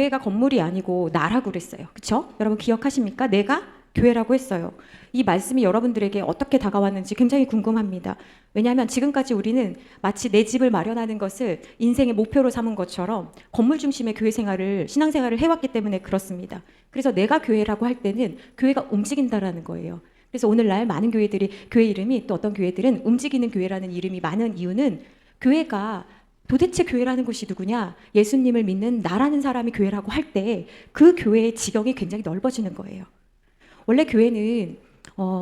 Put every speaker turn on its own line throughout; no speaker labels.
교회가 건물이 아니고 나라고 그랬어요. 그렇죠? 여러분 기억하십니까? 내가 교회라고 했어요. 이 말씀이 여러분들에게 어떻게 다가왔는지 굉장히 궁금합니다. 왜냐하면 지금까지 우리는 마치 내 집을 마련하는 것을 인생의 목표로 삼은 것처럼 건물 중심의 교회 생활을, 신앙생활을 해왔기 때문에 그렇습니다. 그래서 내가 교회라고 할 때는 교회가 움직인다라는 거예요. 그래서 오늘날 많은 교회들이, 교회 이름이, 또 어떤 교회들은 움직이는 교회라는 이름이 많은 이유는, 교회가 도대체 교회라는 곳이 누구냐? 예수님을 믿는 나라는 사람이 교회라고 할 때 그 교회의 지경이 굉장히 넓어지는 거예요. 원래 교회는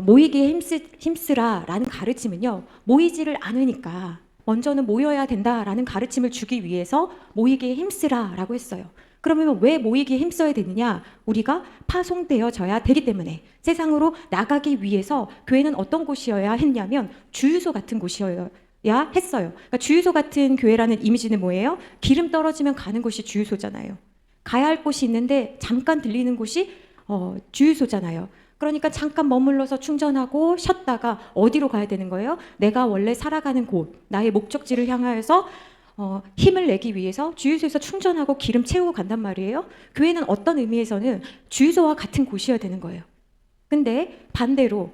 모이기에 힘쓰라라는 가르침은요, 모이지를 않으니까 먼저는 모여야 된다라는 가르침을 주기 위해서 모이기에 힘쓰라라고 했어요. 그러면 왜 모이기에 힘써야 되느냐? 우리가 파송되어져야 되기 때문에. 세상으로 나가기 위해서 교회는 어떤 곳이어야 했냐면 주유소 같은 곳이어야 했어요. 그러니까 주유소 같은 교회라는 이미지는 뭐예요? 기름 떨어지면 가는 곳이 주유소잖아요. 가야 할 곳이 있는데 잠깐 들리는 곳이 주유소잖아요. 그러니까 잠깐 머물러서 충전하고 쉬었다가 어디로 가야 되는 거예요? 내가 원래 살아가는 곳, 나의 목적지를 향하여서 힘을 내기 위해서 주유소에서 충전하고 기름 채우고 간단 말이에요. 교회는 어떤 의미에서는 주유소와 같은 곳이어야 되는 거예요. 근데 반대로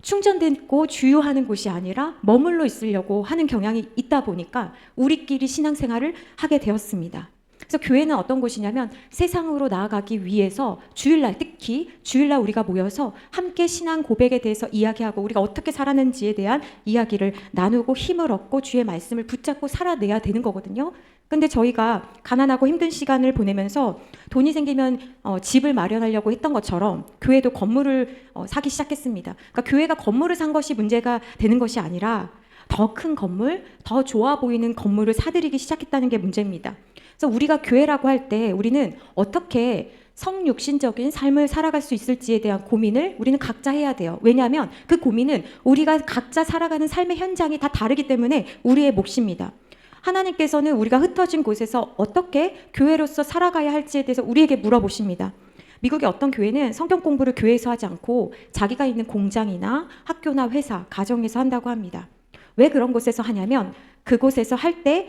충전되고 주유하는 곳이 아니라 머물러 있으려고 하는 경향이 있다 보니까 우리끼리 신앙생활을 하게 되었습니다. 그래서 교회는 어떤 곳이냐면 세상으로 나아가기 위해서 주일날, 특히 주일날 우리가 모여서 함께 신앙 고백에 대해서 이야기하고 우리가 어떻게 살았는지에 대한 이야기를 나누고 힘을 얻고 주의 말씀을 붙잡고 살아내야 되는 거거든요. 근데 저희가 가난하고 힘든 시간을 보내면서 돈이 생기면 집을 마련하려고 했던 것처럼 교회도 건물을 사기 시작했습니다. 그러니까 교회가 건물을 산 것이 문제가 되는 것이 아니라 더 큰 건물, 더 좋아 보이는 건물을 사들이기 시작했다는 게 문제입니다. 그래서 우리가 교회라고 할 때 우리는 어떻게 성육신적인 삶을 살아갈 수 있을지에 대한 고민을 우리는 각자 해야 돼요. 왜냐하면 그 고민은 우리가 각자 살아가는 삶의 현장이 다 다르기 때문에 우리의 몫입니다. 하나님께서는 우리가 흩어진 곳에서 어떻게 교회로서 살아가야 할지에 대해서 우리에게 물어보십니다. 미국의 어떤 교회는 성경 공부를 교회에서 하지 않고 자기가 있는 공장이나 학교나 회사, 가정에서 한다고 합니다. 왜 그런 곳에서 하냐면 그곳에서 할 때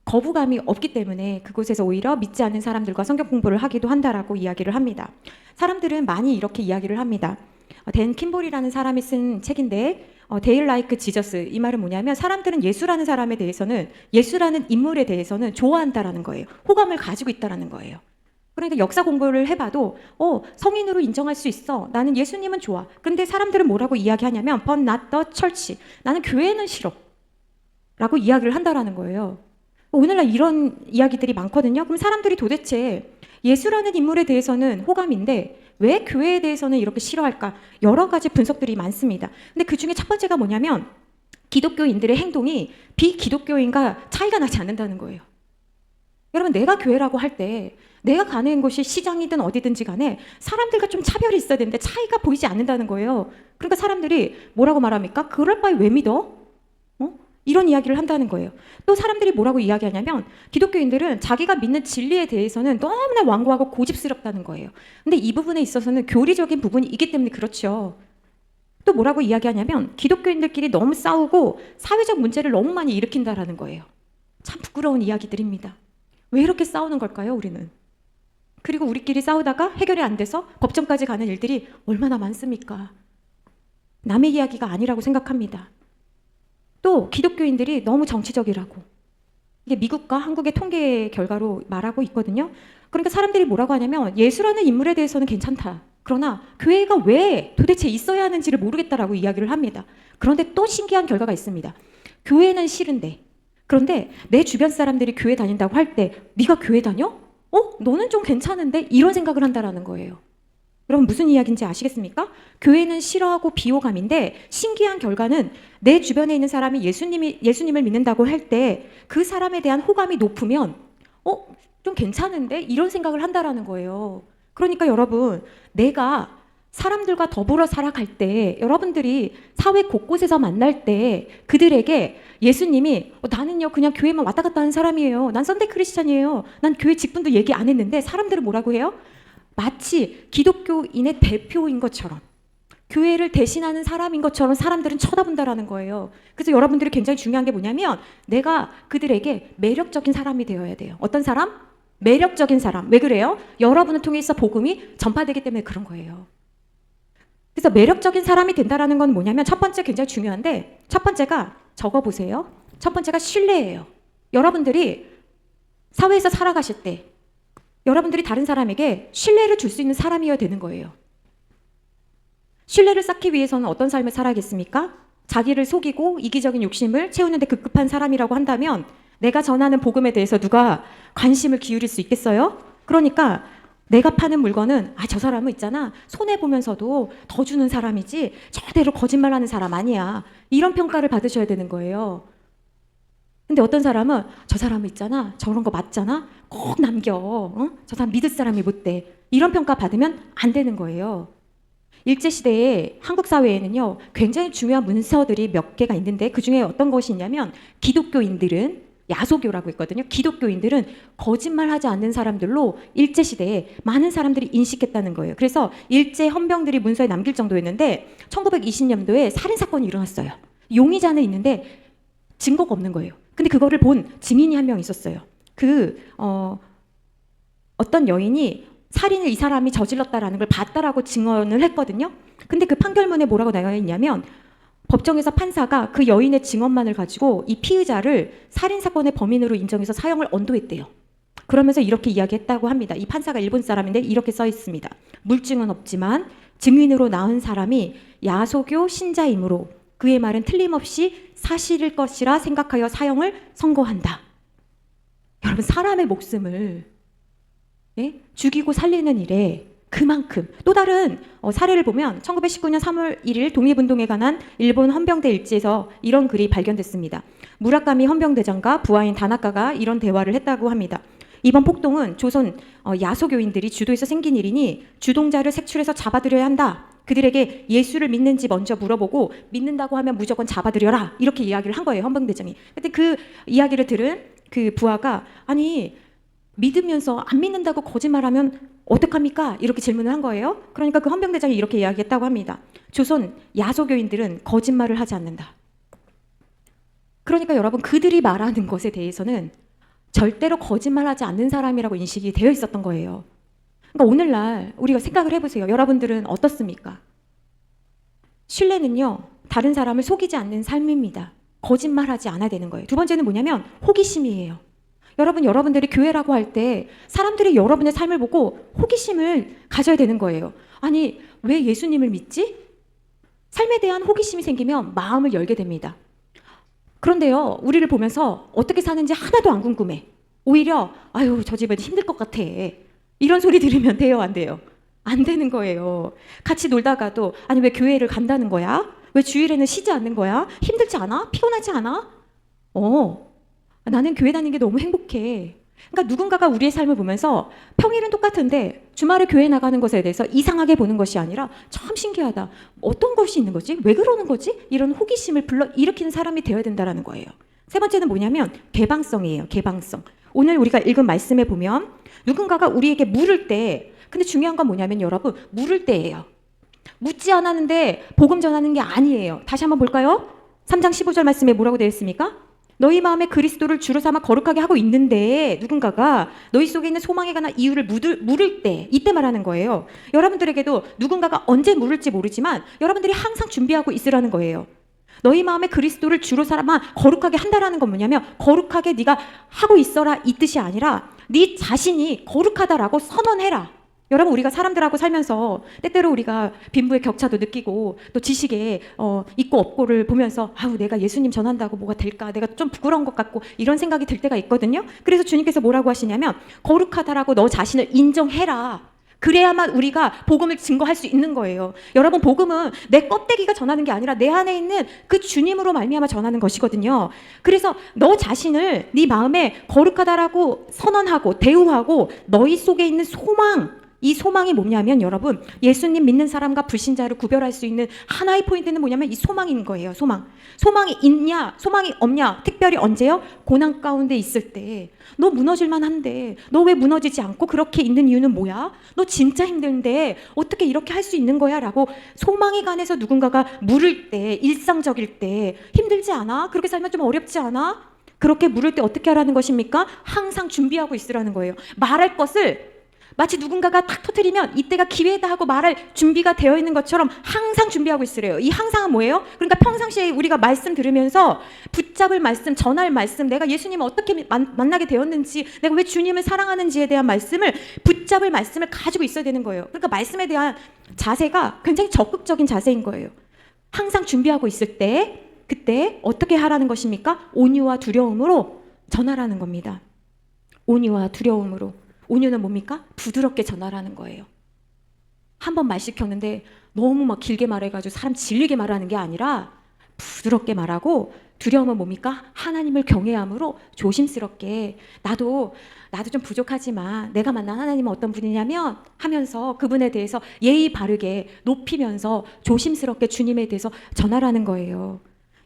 거부감이 없기 때문에 그곳에서 오히려 믿지 않는 사람들과 성경 공부를 하기도 한다라고 이야기를 합니다. 사람들은 많이 이렇게 이야기를 합니다. 댄 킴볼이라는 사람이 쓴 책인데 They like Jesus, 이 말은 뭐냐면 사람들은 예수라는 사람에 대해서는, 예수라는 인물에 대해서는 좋아한다라는 거예요. 호감을 가지고 있다라는 거예요. 그러니까 역사 공부를 해봐도 성인으로 인정할 수 있어. 나는 예수님은 좋아. 그런데 사람들은 뭐라고 이야기하냐면 But not the church, 나는 교회는 싫어 라고 이야기를 한다라는 거예요. 오늘날 이런 이야기들이 많거든요. 그럼 사람들이 도대체 예수라는 인물에 대해서는 호감인데 왜 교회에 대해서는 이렇게 싫어할까? 여러 가지 분석들이 많습니다. 근데 그 중에 첫 번째가 뭐냐면 기독교인들의 행동이 비기독교인과 차이가 나지 않는다는 거예요. 여러분, 내가 교회라고 할 때 내가 가는 곳이 시장이든 어디든지 간에 사람들과 좀 차별이 있어야 되는데 차이가 보이지 않는다는 거예요. 그러니까 사람들이 뭐라고 말합니까? 그럴 바에 왜 믿어? 이런 이야기를 한다는 거예요. 또 사람들이 뭐라고 이야기하냐면 기독교인들은 자기가 믿는 진리에 대해서는 너무나 완고하고 고집스럽다는 거예요. 근데 이 부분에 있어서는 교리적인 부분이 있기 때문에 그렇죠. 또 뭐라고 이야기하냐면 기독교인들끼리 너무 싸우고 사회적 문제를 너무 많이 일으킨다라는 거예요. 참 부끄러운 이야기들입니다. 왜 이렇게 싸우는 걸까요, 우리는? 그리고 우리끼리 싸우다가 해결이 안 돼서 법정까지 가는 일들이 얼마나 많습니까? 남의 이야기가 아니라고 생각합니다. 또 기독교인들이 너무 정치적이라고, 이게 미국과 한국의 통계 결과로 말하고 있거든요. 그러니까 사람들이 뭐라고 하냐면 예수라는 인물에 대해서는 괜찮다. 그러나 교회가 왜 도대체 있어야 하는지를 모르겠다라고 이야기를 합니다. 그런데 또 신기한 결과가 있습니다. 교회는 싫은데, 그런데 내 주변 사람들이 교회 다닌다고 할 때 네가 교회 다녀? 너는 좀 괜찮은데? 이런 생각을 한다라는 거예요. 여러분, 무슨 이야기인지 아시겠습니까? 교회는 싫어하고 비호감인데 신기한 결과는 내 주변에 있는 사람이 예수님을 믿는다고 할 때 그 사람에 대한 호감이 높으면 좀 괜찮은데? 이런 생각을 한다라는 거예요. 그러니까 여러분, 내가 사람들과 더불어 살아갈 때, 여러분들이 사회 곳곳에서 만날 때 그들에게 예수님이 나는요 그냥 교회만 왔다 갔다 하는 사람이에요. 난 선데이 크리스찬이에요. 난 교회 직분도 얘기 안 했는데 사람들은 뭐라고 해요? 마치 기독교인의 대표인 것처럼, 교회를 대신하는 사람인 것처럼 사람들은 쳐다본다라는 거예요. 그래서 여러분들이 굉장히 중요한 게 뭐냐면 내가 그들에게 매력적인 사람이 되어야 돼요. 어떤 사람? 매력적인 사람. 왜 그래요? 여러분을 통해서 복음이 전파되기 때문에 그런 거예요. 그래서 매력적인 사람이 된다라는 건 뭐냐면 첫 번째 굉장히 중요한데 첫 번째가 적어보세요. 첫 번째가 신뢰예요. 여러분들이 사회에서 살아가실 때 여러분들이 다른 사람에게 신뢰를 줄 수 있는 사람이어야 되는 거예요. 신뢰를 쌓기 위해서는 어떤 삶을 살아야겠습니까? 자기를 속이고 이기적인 욕심을 채우는데 급급한 사람이라고 한다면 내가 전하는 복음에 대해서 누가 관심을 기울일 수 있겠어요? 그러니까 내가 파는 물건은 저 사람은 있잖아 손해보면서도 더 주는 사람이지 저대로 거짓말하는 사람 아니야. 이런 평가를 받으셔야 되는 거예요. 근데 어떤 사람은 저 사람은 있잖아 저런 거 맞잖아 꼭 남겨. 저 사람 믿을 사람이 못 돼. 이런 평가 받으면 안 되는 거예요. 일제시대에 한국 사회에는요 굉장히 중요한 문서들이 몇 개가 있는데 그중에 어떤 것이 있냐면 기독교인들은 야소교라고 있거든요. 기독교인들은 거짓말하지 않는 사람들로 일제시대에 많은 사람들이 인식했다는 거예요. 그래서 일제 헌병들이 문서에 남길 정도였는데 1920년도에 살인사건이 일어났어요. 용의자는 있는데 증거가 없는 거예요. 근데 그거를 본 증인이 한 명 있었어요. 어떤 여인이 살인을 이 사람이 저질렀다라는 걸 봤다라고 증언을 했거든요. 근데 그 판결문에 뭐라고 나와 있냐면 법정에서 판사가 그 여인의 증언만을 가지고 이 피의자를 살인사건의 범인으로 인정해서 사형을 언도했대요. 그러면서 이렇게 이야기했다고 합니다. 이 판사가 일본 사람인데 이렇게 써 있습니다. 물증은 없지만 증인으로 나온 사람이 야소교 신자이므로 그의 말은 틀림없이 사실일 것이라 생각하여 사형을 선고한다. 여러분 사람의 목숨을 죽이고 살리는 일에 그만큼 또 다른 사례를 보면 1919년 3월 1일 독립운동에 관한 일본 헌병대 일지에서 이런 글이 발견됐습니다. 무라카미 헌병대장과 부하인 다나카가 이런 대화를 했다고 합니다. 이번 폭동은 조선 야소교인들이 주도해서 생긴 일이니 주동자를 색출해서 잡아들여야 한다. 그들에게 예수를 믿는지 먼저 물어보고 믿는다고 하면 무조건 잡아들여라. 이렇게 이야기를 한 거예요. 헌병대장이. 근데 그 이야기를 들은 그 부하가 아니 믿으면서 안 믿는다고 거짓말하면 어떡합니까? 이렇게 질문을 한 거예요. 그러니까 그 헌병대장이 이렇게 이야기했다고 합니다. 조선 야소교인들은 거짓말을 하지 않는다. 그러니까 여러분 그들이 말하는 것에 대해서는 절대로 거짓말하지 않는 사람이라고 인식이 되어 있었던 거예요. 그러니까 오늘날 우리가 생각을 해보세요. 여러분들은 어떻습니까? 신뢰는요 다른 사람을 속이지 않는 삶입니다. 거짓말하지 않아야 되는 거예요. 두 번째는 뭐냐면 호기심이에요. 여러분들이 교회라고 할 때 사람들이 여러분의 삶을 보고 호기심을 가져야 되는 거예요. 아니 왜 예수님을 믿지? 삶에 대한 호기심이 생기면 마음을 열게 됩니다. 그런데요 우리를 보면서 어떻게 사는지 하나도 안 궁금해. 오히려 아유 저 집은 힘들 것 같아. 이런 소리 들으면 돼요 안 돼요? 안 되는 거예요. 같이 놀다가도 아니 왜 교회를 간다는 거야? 왜 주일에는 쉬지 않는 거야? 힘들지 않아? 피곤하지 않아? 나는 교회 다니는 게 너무 행복해. 그러니까 누군가가 우리의 삶을 보면서 평일은 똑같은데 주말에 교회 나가는 것에 대해서 이상하게 보는 것이 아니라 참 신기하다. 어떤 것이 있는 거지? 왜 그러는 거지? 이런 호기심을 불러일으키는 사람이 되어야 된다는 거예요. 세 번째는 뭐냐면 개방성이에요. 개방성. 오늘 우리가 읽은 말씀에 보면 누군가가 우리에게 물을 때 근데 중요한 건 뭐냐면 여러분 물을 때예요. 묻지 않았는데 복음 전하는 게 아니에요. 다시 한번 볼까요? 3장 15절 말씀에 뭐라고 되어 있습니까? 너희 마음에 그리스도를 주로 삼아 거룩하게 하고 있는데 누군가가 너희 속에 있는 소망에 관한 이유를 물을 때 이때 말하는 거예요. 여러분들에게도 누군가가 언제 물을지 모르지만 여러분들이 항상 준비하고 있으라는 거예요. 너희 마음에 그리스도를 주로 삼아 거룩하게 한다라는 건 뭐냐면 거룩하게 네가 하고 있어라 이 뜻이 아니라 네 자신이 거룩하다라고 선언해라. 여러분 우리가 사람들하고 살면서 때때로 우리가 빈부의 격차도 느끼고 또 지식에 있고 없고를 보면서 아우 내가 예수님 전한다고 뭐가 될까 내가 좀 부끄러운 것 같고 이런 생각이 들 때가 있거든요. 그래서 주님께서 뭐라고 하시냐면 거룩하다라고 너 자신을 인정해라. 그래야만 우리가 복음을 증거할 수 있는 거예요. 여러분 복음은 내 껍데기가 전하는 게 아니라 내 안에 있는 그 주님으로 말미암아 전하는 것이거든요. 그래서 너 자신을 네 마음에 거룩하다라고 선언하고 대우하고 너희 속에 있는 소망 이 소망이 뭐냐면 여러분 예수님 믿는 사람과 불신자를 구별할 수 있는 하나의 포인트는 뭐냐면 이 소망인 거예요. 소망이 있냐 소망이 없냐 특별히 언제요? 고난 가운데 있을 때 너 무너질만 한데 너 왜 무너지지 않고 그렇게 있는 이유는 뭐야? 너 진짜 힘든데 어떻게 이렇게 할 수 있는 거야? 라고 소망에 관해서 누군가가 물을 때 일상적일 때 힘들지 않아? 그렇게 살면 좀 어렵지 않아? 그렇게 물을 때 어떻게 하라는 것입니까? 항상 준비하고 있으라는 거예요. 말할 것을 마치 누군가가 탁 터뜨리면 이때가 기회다 하고 말할 준비가 되어 있는 것처럼 항상 준비하고 있으래요. 이 항상은 뭐예요? 그러니까 평상시에 우리가 말씀 들으면서 붙잡을 말씀, 전할 말씀, 내가 예수님을 어떻게 만나게 되었는지, 내가 왜 주님을 사랑하는지에 대한 말씀을 붙잡을 말씀을 가지고 있어야 되는 거예요. 그러니까 말씀에 대한 자세가 굉장히 적극적인 자세인 거예요. 항상 준비하고 있을 때 그때 어떻게 하라는 것입니까? 온유와 두려움으로 전하라는 겁니다. 온유와 두려움으로. 온유는 뭡니까? 부드럽게 전하라는 거예요. 한 번 말 시켰는데 너무 막 길게 말해가지고 사람 질리게 말하는 게 아니라 부드럽게 말하고, 두려움은 뭡니까? 하나님을 경외함으로 조심스럽게 나도 좀 부족하지만 내가 만난 하나님은 어떤 분이냐면 하면서 그분에 대해서 예의 바르게 높이면서 조심스럽게 주님에 대해서 전하라는 거예요.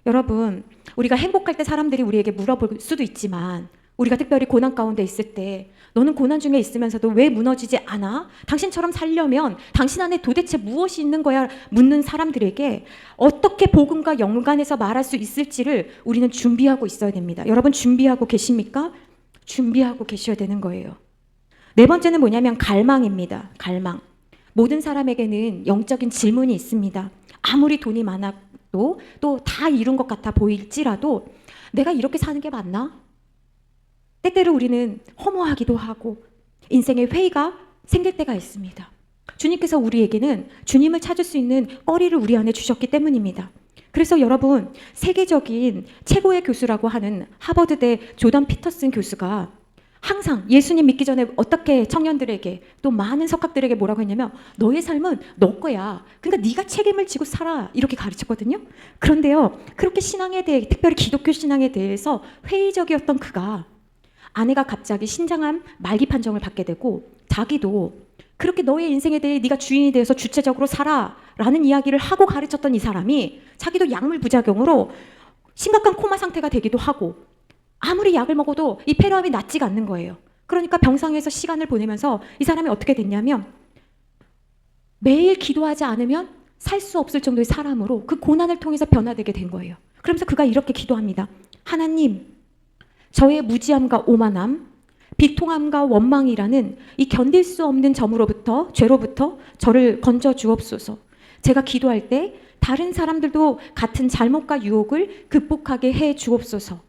여러분, 우리가 행복할 때 사람들이 우리에게 물어볼 수도 있지만 우리가 특별히 고난 가운데 있을 때 너는 고난 중에 있으면서도 왜 무너지지 않아? 당신처럼 살려면 당신 안에 도대체 무엇이 있는 거야? 묻는 사람들에게 어떻게 복음과 연관해서 말할 수 있을지를 우리는 준비하고 있어야 됩니다. 여러분 준비하고 계십니까? 준비하고 계셔야 되는 거예요. 네 번째는 뭐냐면 갈망입니다. 갈망. 모든 사람에게는 영적인 질문이 있습니다. 아무리 돈이 많아도 또 다 이룬 것 같아 보일지라도 내가 이렇게 사는 게 맞나? 때때로 우리는 허무하기도 하고 인생의 회의가 생길 때가 있습니다. 주님께서 우리에게는 주님을 찾을 수 있는 거리를 우리 안에 주셨기 때문입니다. 그래서 여러분, 세계적인 최고의 교수라고 하는 하버드대 조던 피터슨 교수가 항상 예수님 믿기 전에 어떻게 청년들에게 또 많은 석학들에게 뭐라고 했냐면 너의 삶은 너 거야. 그러니까 네가 책임을 지고 살아. 이렇게 가르쳤거든요. 그런데요, 그렇게 신앙에 대해, 특별히 기독교 신앙에 대해서 회의적이었던 그가 아내가 갑자기 신장암 말기 판정을 받게 되고 자기도 그렇게 너의 인생에 대해 네가 주인이 되어서 주체적으로 살아 라는 이야기를 하고 가르쳤던 이 사람이 자기도 약물 부작용으로 심각한 코마 상태가 되기도 하고 아무리 약을 먹어도 이 폐렴이 낫지가 않는 거예요. 그러니까 병상에서 시간을 보내면서 이 사람이 어떻게 됐냐면 매일 기도하지 않으면 살 수 없을 정도의 사람으로 그 고난을 통해서 변화되게 된 거예요. 그러면서 그가 이렇게 기도합니다. 하나님, 저의 무지함과 오만함, 비통함과 원망이라는 이 견딜 수 없는 점으로부터, 죄로부터 저를 건져 주옵소서. 제가 기도할 때 다른 사람들도 같은 잘못과 유혹을 극복하게 해 주옵소서.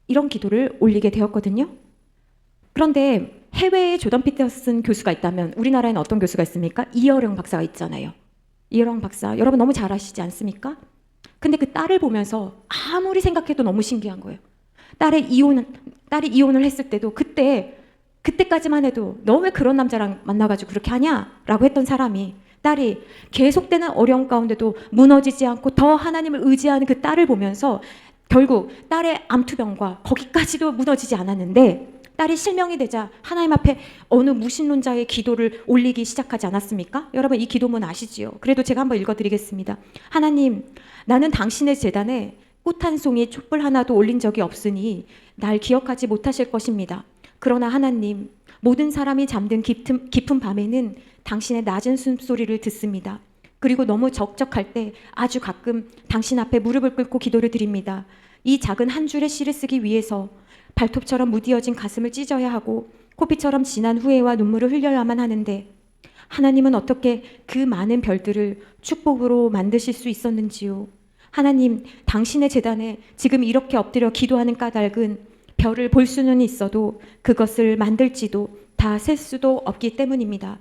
이런 기도를 올리게 되었거든요. 그런데 해외에 조던 피터슨 교수가 있다면 우리나라에는 어떤 교수가 있습니까? 이어령 박사가 있잖아요. 이어령 박사, 여러분 너무 잘 아시지 않습니까? 근데 그 딸을 보면서 아무리 생각해도 너무 신기한 거예요. 딸이 이혼을 했을 때도 그때까지만 해도 너 왜 그런 남자랑 만나가지고 그렇게 하냐라고 했던 사람이 딸이 계속되는 어려움 가운데도 무너지지 않고 더 하나님을 의지하는 그 딸을 보면서 결국 딸의 암투병과 거기까지도 무너지지 않았는데 딸이 실명이 되자 하나님 앞에 어느 무신론자의 기도를 올리기 시작하지 않았습니까? 여러분 이 기도문 아시지요? 그래도 제가 한번 읽어드리겠습니다. 하나님, 나는 당신의 제단에 꽃 한 송이 촛불 하나도 올린 적이 없으니 날 기억하지 못하실 것입니다. 그러나 하나님, 모든 사람이 잠든 깊은 밤에는 당신의 낮은 숨소리를 듣습니다. 그리고 너무 적적할 때 아주 가끔 당신 앞에 무릎을 꿇고 기도를 드립니다. 이 작은 한 줄의 시를 쓰기 위해서 발톱처럼 무디어진 가슴을 찢어야 하고 코피처럼 진한 후회와 눈물을 흘려야만 하는데 하나님은 어떻게 그 많은 별들을 축복으로 만드실 수 있었는지요? 하나님, 당신의 제단에 지금 이렇게 엎드려 기도하는 까닭은 별을 볼 수는 있어도 그것을 만들지도 다 셀 수도 없기 때문입니다.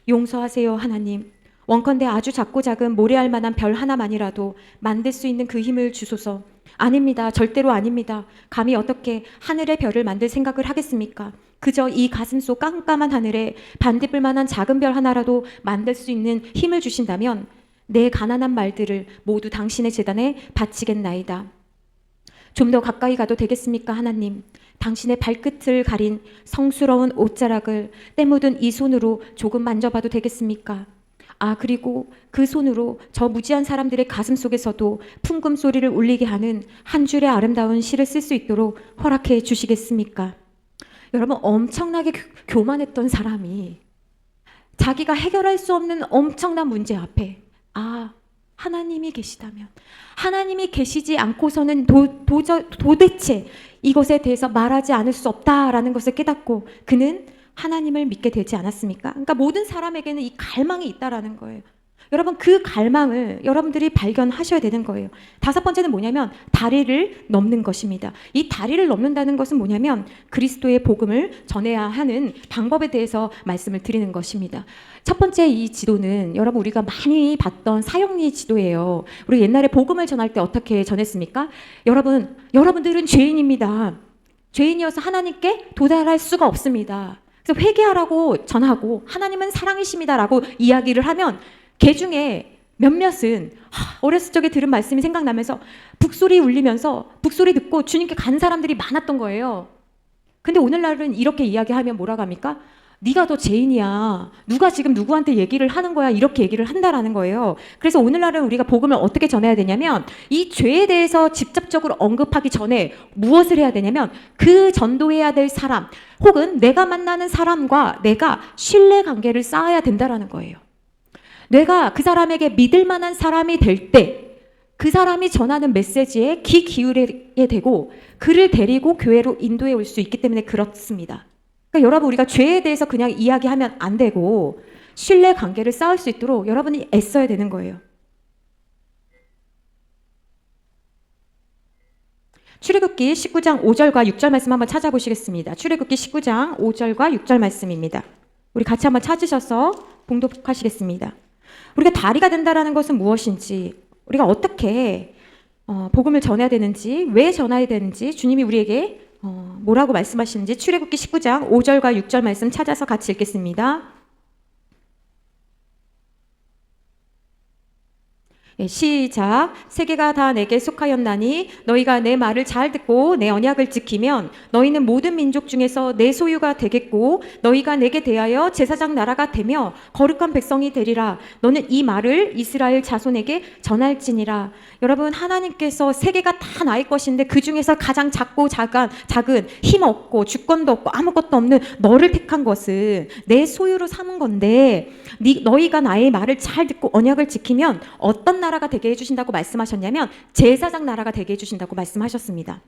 용서하세요, 하나님. 원컨대 아주 작고 작은 모래알 만한 별 하나만이라도 만들 수 있는 그 힘을 주소서. 아닙니다. 절대로 아닙니다. 감히 어떻게 하늘의 별을 만들 생각을 하겠습니까? 그저 이 가슴 속 깜깜한 하늘에 반딧불 만한 작은 별 하나라도 만들 수 있는 힘을 주신다면 내 가난한 말들을 모두 당신의 제단에 바치겠나이다. 좀 더 가까이 가도 되겠습니까, 하나님? 당신의 발끝을 가린 성스러운 옷자락을 때 묻은 이 손으로 조금 만져봐도 되겠습니까? 아, 그리고 그 손으로 저 무지한 사람들의 가슴 속에서도 풍금 소리를 울리게 하는 한 줄의 아름다운 시를 쓸 수 있도록 허락해 주시겠습니까? 여러분, 엄청나게 교만했던 사람이 자기가 해결할 수 없는 엄청난 문제 앞에 하나님이 계시다면, 하나님이 계시지 않고서는 도대체 이것에 대해서 말하지 않을 수 없다라는 것을 깨닫고 그는 하나님을 믿게 되지 않았습니까? 그러니까 모든 사람에게는 이 갈망이 있다라는 거예요. 여러분, 그 갈망을 여러분들이 발견하셔야 되는 거예요. 다섯 번째는 뭐냐면 다리를 넘는 것입니다. 이 다리를 넘는다는 것은 뭐냐면 그리스도의 복음을 전해야 하는 방법에 대해서 말씀을 드리는 것입니다. 첫 번째 이 지도는 여러분 우리가 많이 봤던 사형리 지도예요. 우리 옛날에 복음을 전할 때 어떻게 전했습니까? 여러분들은 죄인입니다. 죄인이어서 하나님께 도달할 수가 없습니다. 그래서 회개하라고 전하고 하나님은 사랑이십니다라고 이야기를 하면 개 중에 몇몇은 어렸을 적에 들은 말씀이 생각나면서 북소리 울리면서 북소리 듣고 주님께 가는 사람들이 많았던 거예요. 근데 오늘날은 이렇게 이야기하면 뭐라고 합니까? 네가 더 죄인이야. 누가 지금 누구한테 얘기를 하는 거야. 이렇게 얘기를 한다라는 거예요. 그래서 오늘날은 우리가 복음을 어떻게 전해야 되냐면 이 죄에 대해서 직접적으로 언급하기 전에 무엇을 해야 되냐면 그 전도해야 될 사람 혹은 내가 만나는 사람과 내가 신뢰관계를 쌓아야 된다라는 거예요. 내가 그 사람에게 믿을 만한 사람이 될 때 그 사람이 전하는 메시지에 귀 기울이게 되고 그를 데리고 교회로 인도해 올 수 있기 때문에 그렇습니다. 그러니까 여러분 우리가 죄에 대해서 그냥 이야기하면 안 되고 신뢰관계를 쌓을 수 있도록 여러분이 애써야 되는 거예요. 출애굽기 19장 5절과 6절 말씀 한번 찾아보시겠습니다. 출애굽기 19장 5절과 6절 말씀입니다. 우리 같이 한번 찾으셔서 봉독하시겠습니다. 우리가 다리가 된다라는 것은 무엇인지, 우리가 어떻게 복음을 전해야 되는지, 왜 전해야 되는지, 주님이 우리에게 뭐라고 말씀하시는지 출애굽기 19장 5절과 6절 말씀 찾아서 같이 읽겠습니다. 시작. 세계가 다 내게 속하였나니 너희가 내 말을 잘 듣고 내 언약을 지키면 너희는 모든 민족 중에서 내 소유가 되겠고 너희가 내게 대하여 제사장 나라가 되며 거룩한 백성이 되리라. 너는 이 말을 이스라엘 자손에게 전할지니라. 여러분, 하나님께서 세계가 다 나의 것인데 그 중에서 가장 작고 작은 힘 없고 주권도 없고 아무것도 없는 너를 택한 것은 내 소유로 삼은 건데 너희가 나의 말을 잘 듣고 언약을 지키면 어떤 나라가 되게 해주신다고 말씀하셨냐면 제사장 나라가 되게 해주신다고 말씀하셨습니다.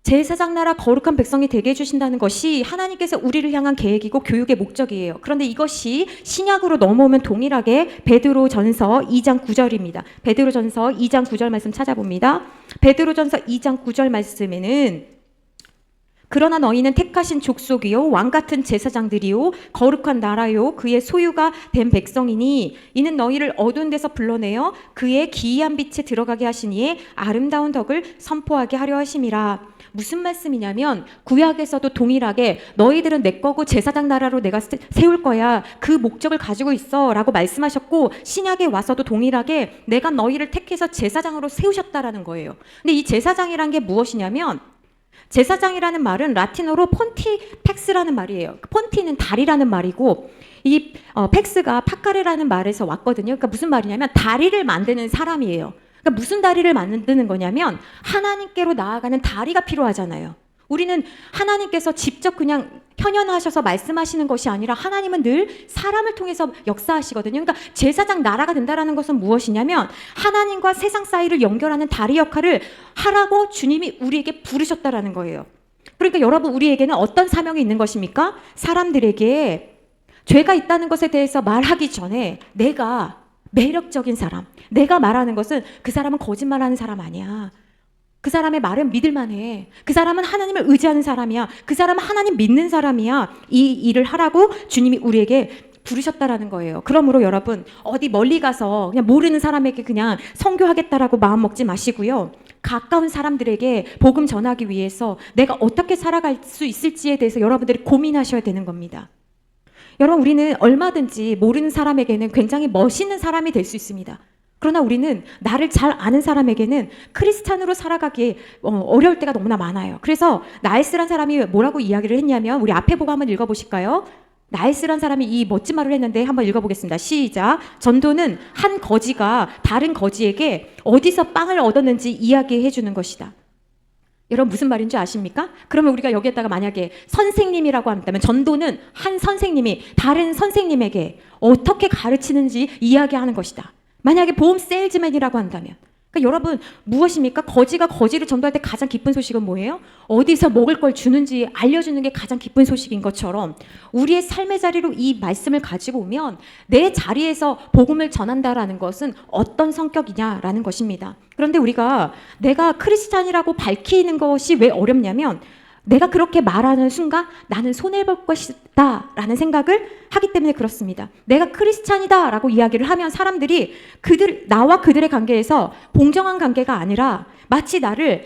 제사장 나라 거룩한 백성이 되게 해주신다는 것이 하나님께서 우리를 향한 계획이고 교육의 목적이에요. 그런데 이것이 신약으로 넘어오면 동일하게 베드로전서 2장 9절입니다. 베드로전서 2장 9절 말씀 찾아봅니다. 베드로전서 2장 9절 말씀에는 그러나 너희는 택하신 족속이요 왕같은 제사장들이요 거룩한 나라요 그의 소유가 된 백성이니 이는 너희를 어두운 데서 불러내어 그의 기이한 빛에 들어가게 하시니에 아름다운 덕을 선포하게 하려 하심이라. 무슨 말씀이냐면 구약에서도 동일하게 너희들은 내 거고 제사장 나라로 내가 세울 거야. 그 목적을 가지고 있어 라고 말씀하셨고 신약에 와서도 동일하게 내가 너희를 택해서 제사장으로 세우셨다라는 거예요. 근데 이 제사장이란 게 무엇이냐면 제사장이라는 말은 라틴어로 폰티펙스라는 말이에요. 폰티는 다리라는 말이고 이 펙스가 파카레라는 말에서 왔거든요. 그러니까 무슨 말이냐면 다리를 만드는 사람이에요. 그러니까 무슨 다리를 만드는 거냐면 하나님께로 나아가는 다리가 필요하잖아요. 우리는 하나님께서 직접 그냥 현현하셔서 말씀하시는 것이 아니라 하나님은 늘 사람을 통해서 역사하시거든요. 그러니까 제사장 나라가 된다라는 것은 무엇이냐면 하나님과 세상 사이를 연결하는 다리 역할을 하라고 주님이 우리에게 부르셨다라는 거예요. 그러니까 여러분 우리에게는 어떤 사명이 있는 것입니까? 사람들에게 죄가 있다는 것에 대해서 말하기 전에 내가 매력적인 사람, 내가 말하는 것은 그 사람은 거짓말하는 사람 아니야. 그 사람의 말은 믿을만해. 그 사람은 하나님을 의지하는 사람이야. 그 사람은 하나님 믿는 사람이야. 이 일을 하라고 주님이 우리에게 부르셨다라는 거예요. 그러므로 여러분 어디 멀리 가서 그냥 모르는 사람에게 그냥 선교하겠다라고 마음 먹지 마시고요. 가까운 사람들에게 복음 전하기 위해서 내가 어떻게 살아갈 수 있을지에 대해서 여러분들이 고민하셔야 되는 겁니다. 여러분 우리는 얼마든지 모르는 사람에게는 굉장히 멋있는 사람이 될 수 있습니다. 그러나 우리는 나를 잘 아는 사람에게는 크리스찬으로 살아가기 어려울 때가 너무나 많아요. 그래서 나일스란 사람이 뭐라고 이야기를 했냐면 우리 앞에 보고 한번 읽어보실까요? 나일스란 사람이 이 멋진 말을 했는데 한번 읽어보겠습니다. 시작. 전도는 한 거지가 다른 거지에게 어디서 빵을 얻었는지 이야기해 주는 것이다. 여러분 무슨 말인지 아십니까? 그러면 우리가 여기에다가 만약에 선생님이라고 한다면 전도는 한 선생님이 다른 선생님에게 어떻게 가르치는지 이야기하는 것이다. 만약에 보험 세일즈맨이라고 한다면, 그러니까 여러분 무엇입니까? 거지가 거지를 전도할 때 가장 기쁜 소식은 뭐예요? 어디서 먹을 걸 주는지 알려주는 게 가장 기쁜 소식인 것처럼 우리의 삶의 자리로 이 말씀을 가지고 오면 내 자리에서 복음을 전한다라는 것은 어떤 성격이냐라는 것입니다. 그런데 우리가 내가 크리스찬이라고 밝히는 것이 왜 어렵냐면 내가 그렇게 말하는 순간 나는 손해볼 것이다 라는 생각을 하기 때문에 그렇습니다. 내가 크리스찬이다 라고 이야기를 하면 사람들이 나와 그들의 관계에서 공정한 관계가 아니라 마치 나를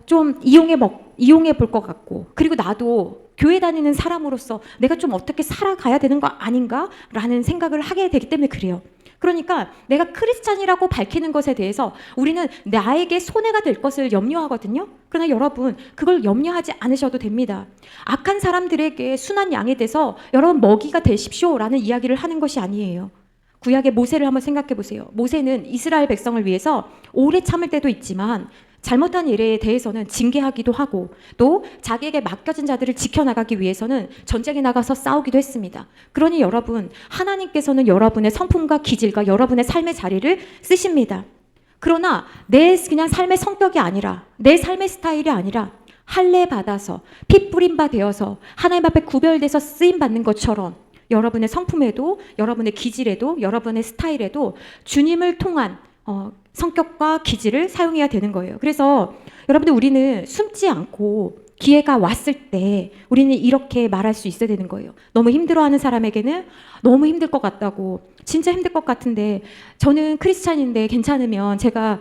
좀 이용해 볼 것 같고, 그리고 나도 교회 다니는 사람으로서 내가 좀 어떻게 살아가야 되는 거 아닌가 라는 생각을 하게 되기 때문에 그래요. 그러니까 내가 크리스찬이라고 밝히는 것에 대해서 우리는 나에게 손해가 될 것을 염려하거든요. 그러나 여러분 그걸 염려하지 않으셔도 됩니다. 악한 사람들에게 순한 양이 돼서 여러분 먹이가 되십시오라는 이야기를 하는 것이 아니에요. 구약의 모세를 한번 생각해 보세요. 모세는 이스라엘 백성을 위해서 오래 참을 때도 있지만 잘못한 일에 대해서는 징계하기도 하고 또 자기에게 맡겨진 자들을 지켜나가기 위해서는 전쟁에 나가서 싸우기도 했습니다. 그러니 여러분, 하나님께서는 여러분의 성품과 기질과 여러분의 삶의 자리를 쓰십니다. 그러나 내 그냥 삶의 성격이 아니라 내 삶의 스타일이 아니라 할례 받아서 피 뿌린 바 되어서 하나님 앞에 구별돼서 쓰임 받는 것처럼 여러분의 성품에도 여러분의 기질에도 여러분의 스타일에도 주님을 통한 성격과 기질을 사용해야 되는 거예요. 그래서 여러분들 우리는 숨지 않고 기회가 왔을 때 우리는 이렇게 말할 수 있어야 되는 거예요. 너무 힘들어하는 사람에게는 너무 힘들 것 같다고, 진짜 힘들 것 같은데 저는 크리스찬인데 괜찮으면 제가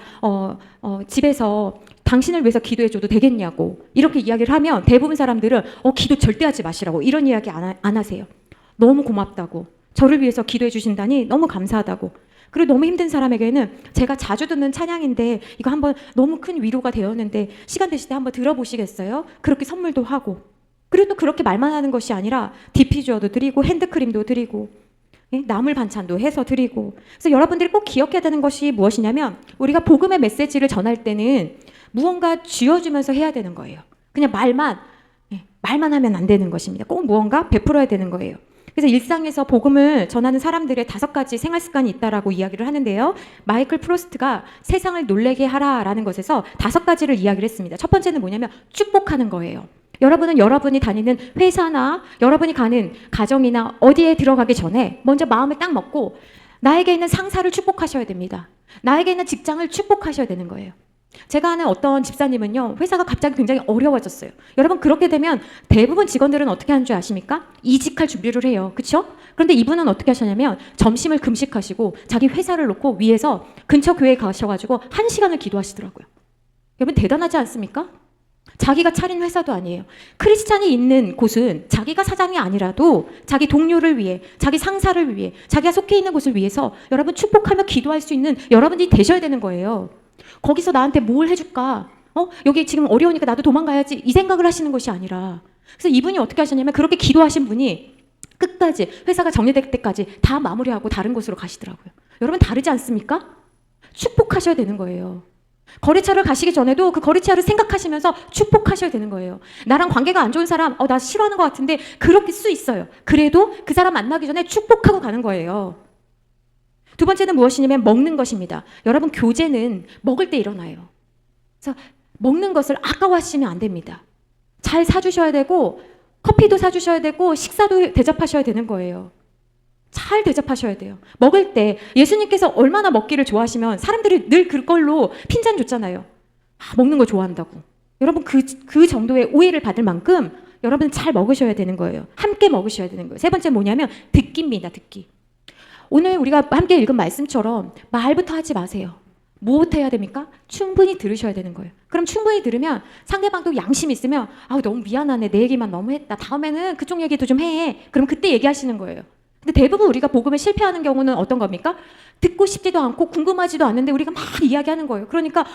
집에서 당신을 위해서 기도해줘도 되겠냐고 이렇게 이야기를 하면 대부분 사람들은 기도 절대 하지 마시라고 이런 이야기 안 하세요. 너무 고맙다고, 저를 위해서 기도해 주신다니 너무 감사하다고. 그리고 너무 힘든 사람에게는 제가 자주 듣는 찬양인데 이거 한번 너무 큰 위로가 되었는데 시간 되실 때 한번 들어보시겠어요? 그렇게 선물도 하고, 그리고 또 그렇게 말만 하는 것이 아니라 디퓨저도 드리고 핸드크림도 드리고 나물 반찬도 해서 드리고. 그래서 여러분들이 꼭 기억해야 되는 것이 무엇이냐면 우리가 복음의 메시지를 전할 때는 무언가 쥐어주면서 해야 되는 거예요. 그냥 말만 하면 안 되는 것입니다. 꼭 무언가 베풀어야 되는 거예요. 그래서 일상에서 복음을 전하는 사람들의 5가지 생활 습관이 있다라고 이야기를 하는데요. 마이클 프로스트가 세상을 놀래게 하라라는 것에서 5가지를 이야기를 했습니다. 첫 번째는 뭐냐면 축복하는 거예요. 여러분은 여러분이 다니는 회사나 여러분이 가는 가정이나 어디에 들어가기 전에 먼저 마음을 딱 먹고 나에게 있는 상사를 축복하셔야 됩니다. 나에게 있는 직장을 축복하셔야 되는 거예요. 제가 아는 어떤 집사님은요, 회사가 갑자기 굉장히 어려워졌어요. 여러분 그렇게 되면 대부분 직원들은 어떻게 하는 줄 아십니까? 이직할 준비를 해요. 그렇죠? 그런데 이분은 어떻게 하셨냐면 점심을 금식하시고 자기 회사를 놓고 위에서 근처 교회에 가셔가지고 1시간을 기도하시더라고요. 여러분 대단하지 않습니까? 자기가 차린 회사도 아니에요. 크리스찬이 있는 곳은 자기가 사장이 아니라도 자기 동료를 위해, 자기 상사를 위해, 자기가 속해 있는 곳을 위해서 여러분 축복하며 기도할 수 있는 여러분들이 되셔야 되는 거예요. 거기서 나한테 뭘 해줄까? 여기 지금 어려우니까 나도 도망가야지 이 생각을 하시는 것이 아니라, 그래서 이분이 어떻게 하셨냐면 그렇게 기도하신 분이 끝까지 회사가 정리될 때까지 다 마무리하고 다른 곳으로 가시더라고요. 여러분 다르지 않습니까? 축복하셔야 되는 거예요. 거래처를 가시기 전에도 그 거래처를 생각하시면서 축복하셔야 되는 거예요. 나랑 관계가 안 좋은 사람, 나 싫어하는 것 같은데 그럴 수 있어요. 그래도 그 사람 만나기 전에 축복하고 가는 거예요. 두 번째는 무엇이냐면 먹는 것입니다. 여러분 교제는 먹을 때 일어나요. 그래서 먹는 것을 아까워하시면 안 됩니다. 잘 사주셔야 되고 커피도 사주셔야 되고 식사도 대접하셔야 되는 거예요. 잘 대접하셔야 돼요. 먹을 때 예수님께서 얼마나 먹기를 좋아하시면 사람들이 늘 그걸로 핀잔 줬잖아요. 먹는 거 좋아한다고. 여러분 그 정도의 오해를 받을 만큼 여러분 잘 먹으셔야 되는 거예요. 함께 먹으셔야 되는 거예요. 세 번째 뭐냐면 듣기입니다. 듣기. 오늘 우리가 함께 읽은 말씀처럼 말부터 하지 마세요. 뭐부터 해야 됩니까? 충분히 들으셔야 되는 거예요. 그럼 충분히 들으면 상대방도 양심이 있으면 너무 미안하네. 내 얘기만 너무 했다. 다음에는 그쪽 얘기도 좀 해. 그럼 그때 얘기하시는 거예요. 근데 대부분 우리가 복음에 실패하는 경우는 어떤 겁니까? 듣고 싶지도 않고 궁금하지도 않은데 우리가 막 이야기하는 거예요. 그러니까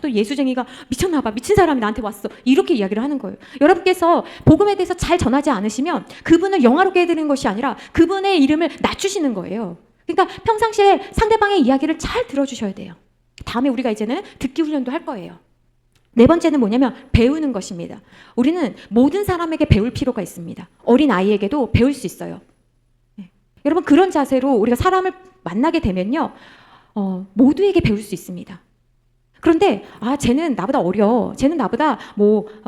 또 예수쟁이가 미쳤나 봐. 미친 사람이 나한테 왔어. 이렇게 이야기를 하는 거예요. 여러분께서 복음에 대해서 잘 전하지 않으시면 그분을 영화롭게 해드리는 것이 아니라 그분의 이름을 낮추시는 거예요. 그러니까 평상시에 상대방의 이야기를 잘 들어주셔야 돼요. 다음에 우리가 이제는 듣기 훈련도 할 거예요. 네 번째는 뭐냐면 배우는 것입니다. 우리는 모든 사람에게 배울 필요가 있습니다. 어린 아이에게도 배울 수 있어요. 여러분 그런 자세로 우리가 사람을 만나게 되면요, 모두에게 배울 수 있습니다. 그런데 쟤는 나보다 어려, 쟤는 나보다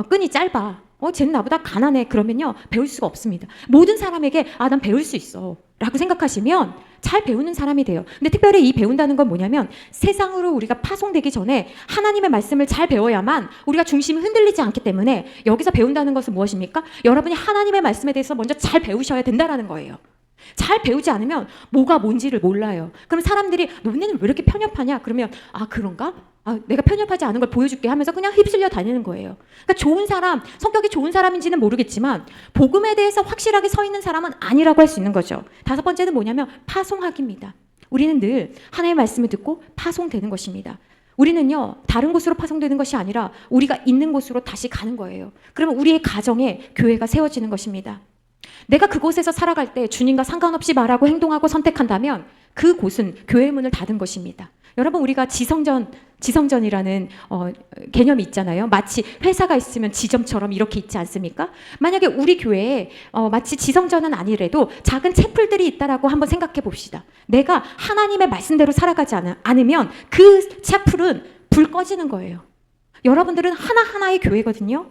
끈이 짧아, 쟤는 나보다 가난해, 그러면요 배울 수가 없습니다. 모든 사람에게 난 배울 수 있어 라고 생각하시면 잘 배우는 사람이 돼요. 근데 특별히 이 배운다는 건 뭐냐면, 세상으로 우리가 파송되기 전에 하나님의 말씀을 잘 배워야만 우리가 중심이 흔들리지 않기 때문에, 여기서 배운다는 것은 무엇입니까? 여러분이 하나님의 말씀에 대해서 먼저 잘 배우셔야 된다는 거예요. 잘 배우지 않으면 뭐가 뭔지를 몰라요. 그럼 사람들이 너네는 왜 이렇게 편협하냐? 그러면 그런가? 내가 편협하지 않은 걸 보여줄게 하면서 그냥 휩쓸려 다니는 거예요. 그러니까 좋은 사람, 성격이 좋은 사람인지는 모르겠지만 복음에 대해서 확실하게 서 있는 사람은 아니라고 할 수 있는 거죠. 다섯 번째는 뭐냐면 파송하기입니다. 우리는 늘 하나님의 말씀을 듣고 파송되는 것입니다. 우리는요 다른 곳으로 파송되는 것이 아니라 우리가 있는 곳으로 다시 가는 거예요. 그러면 우리의 가정에 교회가 세워지는 것입니다. 내가 그곳에서 살아갈 때 주님과 상관없이 말하고 행동하고 선택한다면 그곳은 교회의 문을 닫은 것입니다. 여러분, 우리가 지성전이라는 개념이 있잖아요. 마치 회사가 있으면 지점처럼 이렇게 있지 않습니까? 만약에 우리 교회에 마치 지성전은 아니래도 작은 채플들이 있다라고 한번 생각해 봅시다. 내가 하나님의 말씀대로 살아가지 않으면 그 채플은 불 꺼지는 거예요. 여러분들은 하나하나의 교회거든요.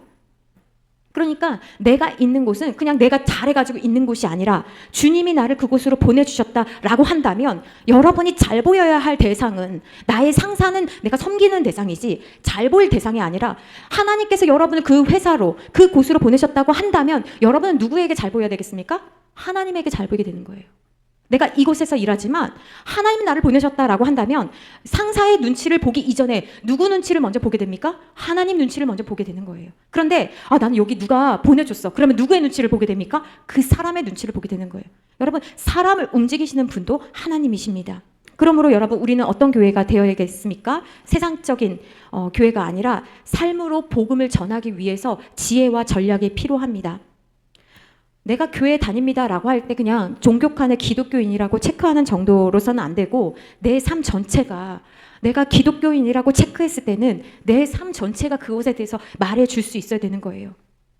그러니까 내가 있는 곳은 그냥 내가 잘해가지고 있는 곳이 아니라 주님이 나를 그곳으로 보내주셨다라고 한다면, 여러분이 잘 보여야 할 대상은, 나의 상사는 내가 섬기는 대상이지 잘 보일 대상이 아니라, 하나님께서 여러분을 그 회사로, 그 곳으로 보내셨다고 한다면 여러분은 누구에게 잘 보여야 되겠습니까? 하나님에게 잘 보이게 되는 거예요. 내가 이곳에서 일하지만 하나님이 나를 보내셨다라고 한다면 상사의 눈치를 보기 이전에 누구 눈치를 먼저 보게 됩니까? 하나님 눈치를 먼저 보게 되는 거예요. 그런데 나는 여기 누가 보내줬어. 그러면 누구의 눈치를 보게 됩니까? 그 사람의 눈치를 보게 되는 거예요. 여러분, 사람을 움직이시는 분도 하나님이십니다. 그러므로 여러분, 우리는 어떤 교회가 되어야겠습니까? 세상적인 교회가 아니라 삶으로 복음을 전하기 위해서 지혜와 전략이 필요합니다. 내가 교회 다닙니다라고 할 때 그냥 종교칸의 기독교인이라고 체크하는 정도로서는 안 되고, 내 삶 전체가, 내가 기독교인이라고 체크했을 때는 내 삶 전체가 그것에 대해서 말해줄 수 있어야 되는 거예요.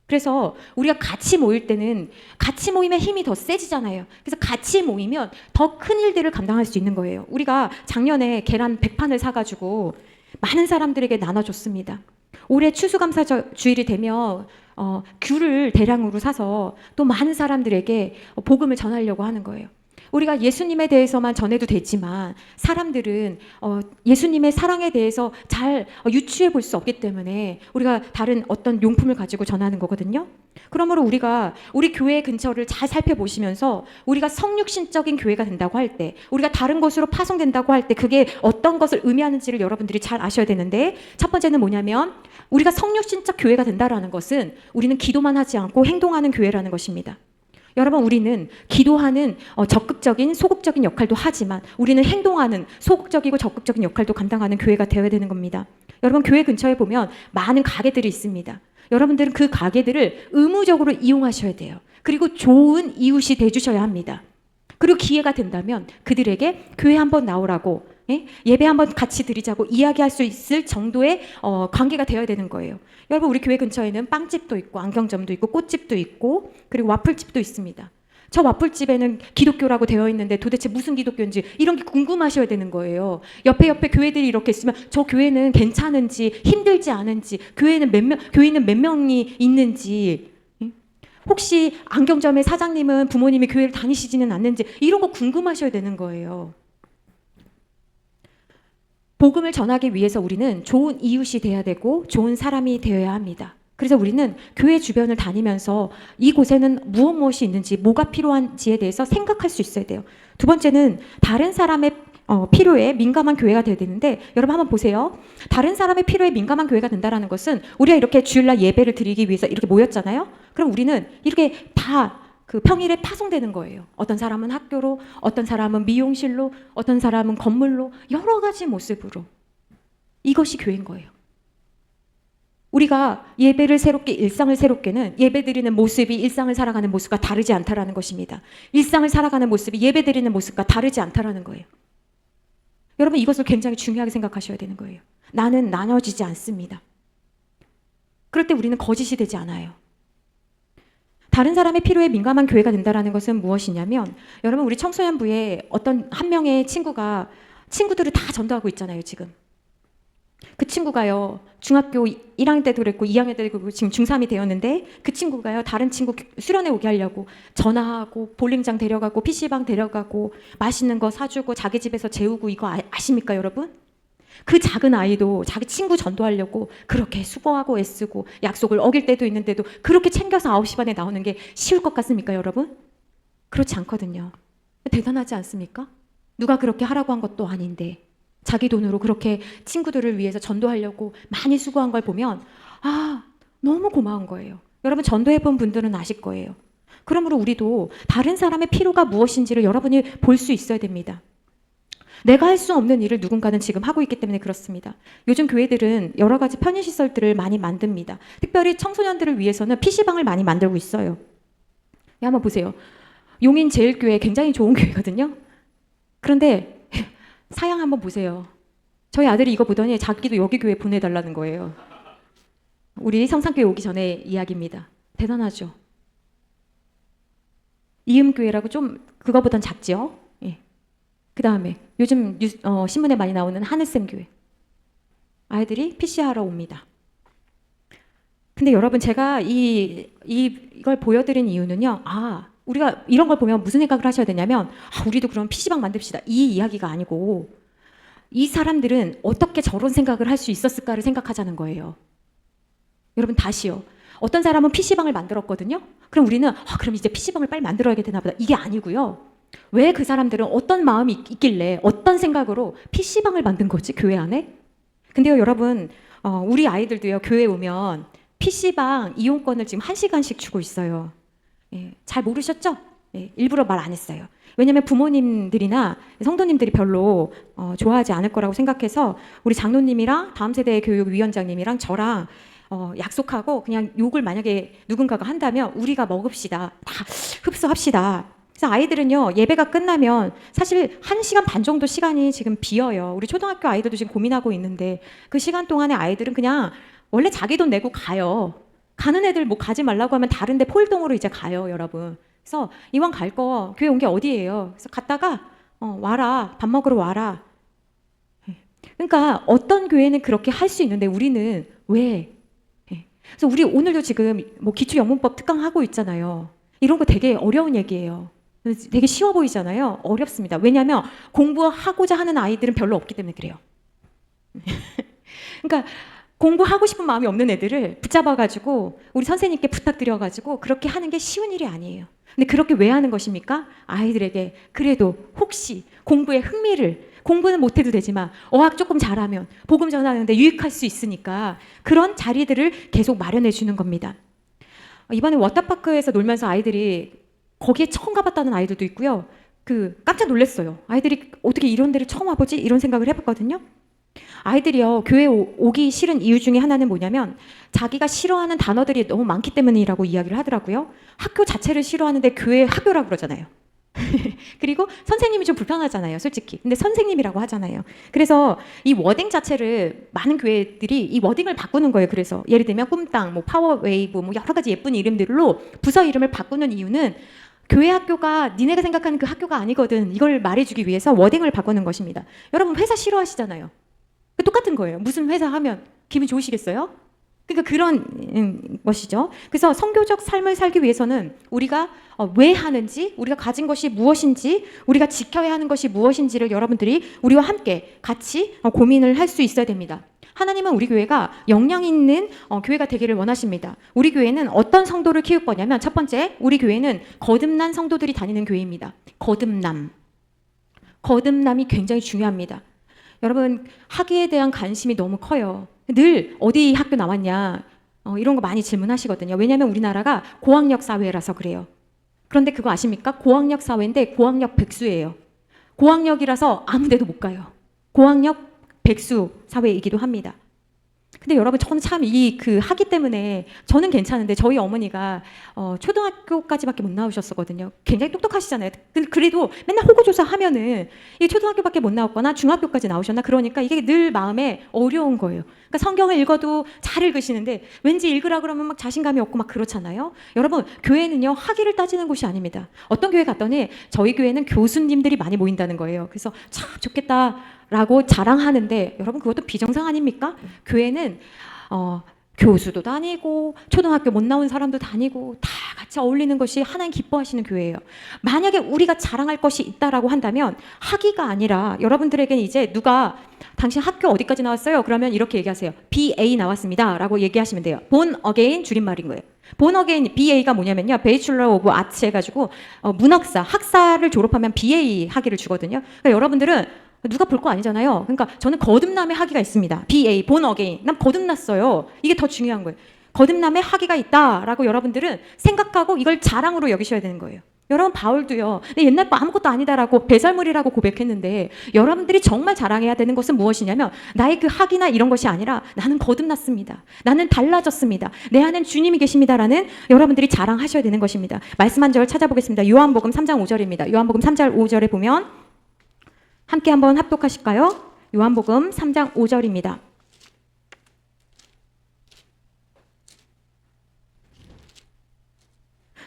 그래서 우리가 같이 모일 때는 같이 모이면 힘이 더 세지잖아요. 그래서 같이 모이면 더 큰 일들을 감당할 수 있는 거예요. 우리가 작년에 계란 100판을 사가지고 많은 사람들에게 나눠줬습니다. 올해 추수감사 주일이 되면 귤을 대량으로 사서 또 많은 사람들에게 복음을 전하려고 하는 거예요. 우리가 예수님에 대해서만 전해도 되지만 사람들은 예수님의 사랑에 대해서 잘 유추해 볼 수 없기 때문에 우리가 다른 어떤 용품을 가지고 전하는 거거든요. 그러므로 우리가 우리 교회 근처를 잘 살펴보시면서, 우리가 성육신적인 교회가 된다고 할 때, 우리가 다른 곳으로 파송된다고 할 때 그게 어떤 것을 의미하는지를 여러분들이 잘 아셔야 되는데, 첫 번째는 뭐냐면, 우리가 성육신적 교회가 된다라는 것은 우리는 기도만 하지 않고 행동하는 교회라는 것입니다. 여러분, 우리는 기도하는 적극적인 소극적인 역할도 하지만 우리는 행동하는 소극적이고 적극적인 역할도 감당하는 교회가 되어야 되는 겁니다. 여러분, 교회 근처에 보면 많은 가게들이 있습니다. 여러분들은 그 가게들을 의무적으로 이용하셔야 돼요. 그리고 좋은 이웃이 돼주셔야 합니다. 그리고 기회가 된다면 그들에게 교회 한번 나오라고, 예배 한번 같이 드리자고 이야기할 수 있을 정도의 관계가 되어야 되는 거예요. 여러분, 우리 교회 근처에는 빵집도 있고 안경점도 있고 꽃집도 있고 그리고 와플집도 있습니다. 저 와플집에는 기독교라고 되어 있는데 도대체 무슨 기독교인지 이런 게 궁금하셔야 되는 거예요. 옆에 교회들이 이렇게 있으면 저 교회는 괜찮은지, 힘들지 않은지, 교회는 몇 명이 있는지, 혹시 안경점의 사장님은 부모님이 교회를 다니시지는 않는지, 이런 거 궁금하셔야 되는 거예요. 복음을 전하기 위해서 우리는 좋은 이웃이 돼야 되고 좋은 사람이 되어야 합니다. 그래서 우리는 교회 주변을 다니면서 이곳에는 무엇이 있는지, 뭐가 필요한지에 대해서 생각할 수 있어야 돼요. 두 번째는 다른 사람의 필요에 민감한 교회가 되어야 되는데, 여러분 한번 보세요. 다른 사람의 필요에 민감한 교회가 된다는 것은, 우리가 이렇게 주일날 예배를 드리기 위해서 이렇게 모였잖아요. 그럼 우리는 이렇게 다 그 평일에 파송되는 거예요. 어떤 사람은 학교로, 어떤 사람은 미용실로, 어떤 사람은 건물로, 여러 가지 모습으로. 이것이 교회인 거예요. 우리가 예배를 새롭게, 일상을 새롭게는 예배드리는 모습이 일상을 살아가는 모습과 다르지 않다라는 것입니다. 일상을 살아가는 모습이 예배드리는 모습과 다르지 않다라는 거예요. 여러분, 이것을 굉장히 중요하게 생각하셔야 되는 거예요. 나는 나눠지지 않습니다. 그럴 때 우리는 거짓이 되지 않아요. 다른 사람의 필요에 민감한 교회가 된다는 것은 무엇이냐면, 여러분, 우리 청소년부에 어떤 한 명의 친구가 친구들을 다 전도하고 있잖아요, 지금. 그 친구가요, 중학교 1학년 때도 그랬고 2학년 때도 그랬고 지금 중3이 되었는데 그 친구가요, 다른 친구 수련회 오게 하려고 전화하고 볼링장 데려가고 PC방 데려가고 맛있는 거 사주고 자기 집에서 재우고, 이거 아십니까 여러분? 그 작은 아이도 자기 친구 전도하려고 그렇게 수고하고 애쓰고 약속을 어길 때도 있는데도 그렇게 챙겨서 9시 반에 나오는 게 쉬울 것 같습니까 여러분? 그렇지 않거든요. 대단하지 않습니까? 누가 그렇게 하라고 한 것도 아닌데 자기 돈으로 그렇게 친구들을 위해서 전도하려고 많이 수고한 걸 보면 너무 고마운 거예요. 여러분 전도해본 분들은 아실 거예요. 그러므로 우리도 다른 사람의 필요가 무엇인지를 여러분이 볼 수 있어야 됩니다. 내가 할 수 없는 일을 누군가는 지금 하고 있기 때문에 그렇습니다. 요즘 교회들은 여러 가지 편의시설들을 많이 만듭니다. 특별히 청소년들을 위해서는 PC방을 많이 만들고 있어요. 한번 보세요. 용인제일교회 굉장히 좋은 교회거든요. 그런데 사양 한번 보세요. 저희 아들이 이거 보더니 자기도 여기 교회 보내달라는 거예요. 우리 성산교회 오기 전에 이야기입니다. 대단하죠. 이음교회라고 좀 그거보단 작죠. 예. 그 다음에 요즘 신문에 많이 나오는 하늘샘 교회. 아이들이 PC 하러 옵니다. 근데 여러분 제가 이걸 보여드린 이유는요. 우리가 이런 걸 보면 무슨 생각을 하셔야 되냐면 우리도 그럼 PC방 만듭시다. 이 이야기가 아니고 이 사람들은 어떻게 저런 생각을 할 수 있었을까를 생각하자는 거예요. 여러분 다시요. 어떤 사람은 PC방을 만들었거든요. 그럼 우리는 그럼 이제 PC방을 빨리 만들어야 되나 보다. 이게 아니고요. 왜 그 사람들은 어떤 마음이 있길래 어떤 생각으로 PC방을 만든 거지 교회 안에? 근데요 여러분 우리 아이들도요 교회 오면 PC방 이용권을 지금 1시간씩 주고 있어요. 예, 잘 모르셨죠? 예, 일부러 말 안 했어요. 왜냐하면 부모님들이나 성도님들이 별로 좋아하지 않을 거라고 생각해서 우리 장로님이랑 다음 세대 교육위원장님이랑 저랑 약속하고 그냥 욕을 만약에 누군가가 한다면 우리가 먹읍시다. 다 흡수합시다. 그래서 아이들은요 예배가 끝나면 사실 1시간 반 정도 시간이 지금 비어요. 우리 초등학교 아이들도 지금 고민하고 있는데 그 시간 동안에 아이들은 그냥 원래 자기 돈 내고 가요. 가는 애들 뭐 가지 말라고 하면 다른 데 폴동으로 이제 가요, 여러분. 그래서 이왕 갈 거 교회 온 게 어디예요? 그래서 갔다가 와라. 밥 먹으러 와라. 그러니까 어떤 교회는 그렇게 할 수 있는데 우리는 왜? 그래서 우리 오늘도 지금 뭐 기초영문법 특강 하고 있잖아요. 이런 거 되게 어려운 얘기예요. 되게 쉬워 보이잖아요. 어렵습니다. 왜냐하면 공부하고자 하는 아이들은 별로 없기 때문에 그래요. 그러니까 공부하고 싶은 마음이 없는 애들을 붙잡아가지고 우리 선생님께 부탁드려가지고 그렇게 하는 게 쉬운 일이 아니에요. 근데 그렇게 왜 하는 것입니까? 아이들에게 그래도 혹시 공부에 흥미를, 공부는 못해도 되지만 어학 조금 잘하면 복음 전하는데 유익할 수 있으니까 그런 자리들을 계속 마련해 주는 겁니다. 이번에 워터파크에서 놀면서 아이들이 거기에 처음 가봤다는 아이들도 있고요. 깜짝 놀랐어요. 아이들이 어떻게 이런 데를 처음 와보지? 이런 생각을 해봤거든요. 아이들이요 교회 오기 싫은 이유 중에 하나는 뭐냐면 자기가 싫어하는 단어들이 너무 많기 때문이라고 이야기를 하더라고요. 학교 자체를 싫어하는데 교회 학교라고 그러잖아요. 그리고 선생님이 좀 불편하잖아요, 솔직히. 근데 선생님이라고 하잖아요. 그래서 이 워딩 자체를 많은 교회들이 이 워딩을 바꾸는 거예요. 그래서 예를 들면 꿈땅, 뭐 파워웨이브, 뭐 여러 가지 예쁜 이름들로 부서 이름을 바꾸는 이유는 교회 학교가 니네가 생각하는 그 학교가 아니거든. 이걸 말해주기 위해서 워딩을 바꾸는 것입니다. 여러분 회사 싫어하시잖아요. 똑같은 거예요. 무슨 회사 하면 기분 좋으시겠어요? 그러니까 그런 것이죠. 그래서 선교적 삶을 살기 위해서는 우리가 왜 하는지, 우리가 가진 것이 무엇인지, 우리가 지켜야 하는 것이 무엇인지를 여러분들이 우리와 함께 같이 고민을 할 수 있어야 됩니다. 하나님은 우리 교회가 역량 있는 교회가 되기를 원하십니다. 우리 교회는 어떤 성도를 키울 거냐면 첫 번째, 우리 교회는 거듭난 성도들이 다니는 교회입니다. 거듭남이 굉장히 중요합니다. 여러분 학위에 대한 관심이 너무 커요. 늘 어디 학교 나왔냐 이런 거 많이 질문하시거든요. 왜냐하면 우리나라가 고학력 사회라서 그래요. 그런데 그거 아십니까? 고학력 사회인데 고학력 백수예요. 고학력이라서 아무 데도 못 가요. 고학력 백수 사회이기도 합니다. 근데 여러분 저는 참 학위 때문에 저는 괜찮은데 저희 어머니가 초등학교까지밖에 못 나오셨었거든요. 굉장히 똑똑하시잖아요. 그래도 맨날 호구조사 하면은 이 초등학교밖에 못 나왔거나 중학교까지 나오셨나 그러니까 이게 늘 마음에 어려운 거예요. 그러니까 성경을 읽어도 잘 읽으시는데 왠지 읽으라 그러면 막 자신감이 없고 막 그렇잖아요. 여러분 교회는요 학위를 따지는 곳이 아닙니다. 어떤 교회 갔더니 저희 교회는 교수님들이 많이 모인다는 거예요. 그래서 참 좋겠다. 라고 자랑하는데 여러분 그것도 비정상 아닙니까? 교회는 교수도 다니고 초등학교 못 나온 사람도 다니고 다 같이 어울리는 것이 하나님 기뻐하시는 교회예요. 만약에 우리가 자랑할 것이 있다라고 한다면 학위가 아니라 여러분들에게는 이제 누가 당신 학교 어디까지 나왔어요? 그러면 이렇게 얘기하세요. BA 나왔습니다 라고 얘기하시면 돼요. Born Again 줄임말인 거예요. Born Again BA가 뭐냐면요, Bachelor of Arts 해가지고 문학사 학사를 졸업하면 BA 학위를 주거든요. 그러니까 여러분들은 누가 볼 거 아니잖아요. 그러니까 저는 거듭남의 학위가 있습니다. BA, Born Again. 난 거듭났어요. 이게 더 중요한 거예요. 거듭남의 학위가 있다라고 여러분들은 생각하고 이걸 자랑으로 여기셔야 되는 거예요. 여러분 바울도요. 내 옛날 거 아무것도 아니다라고 배설물이라고 고백했는데 여러분들이 정말 자랑해야 되는 것은 무엇이냐면 나의 그 학위나 이런 것이 아니라 나는 거듭났습니다. 나는 달라졌습니다. 내 안엔 주님이 계십니다라는 여러분들이 자랑하셔야 되는 것입니다. 말씀 한 절 찾아보겠습니다. 요한복음 3장 5절입니다. 요한복음 3장 5절에 보면 함께 한번 합독하실까요? 요한복음 3장 5절입니다.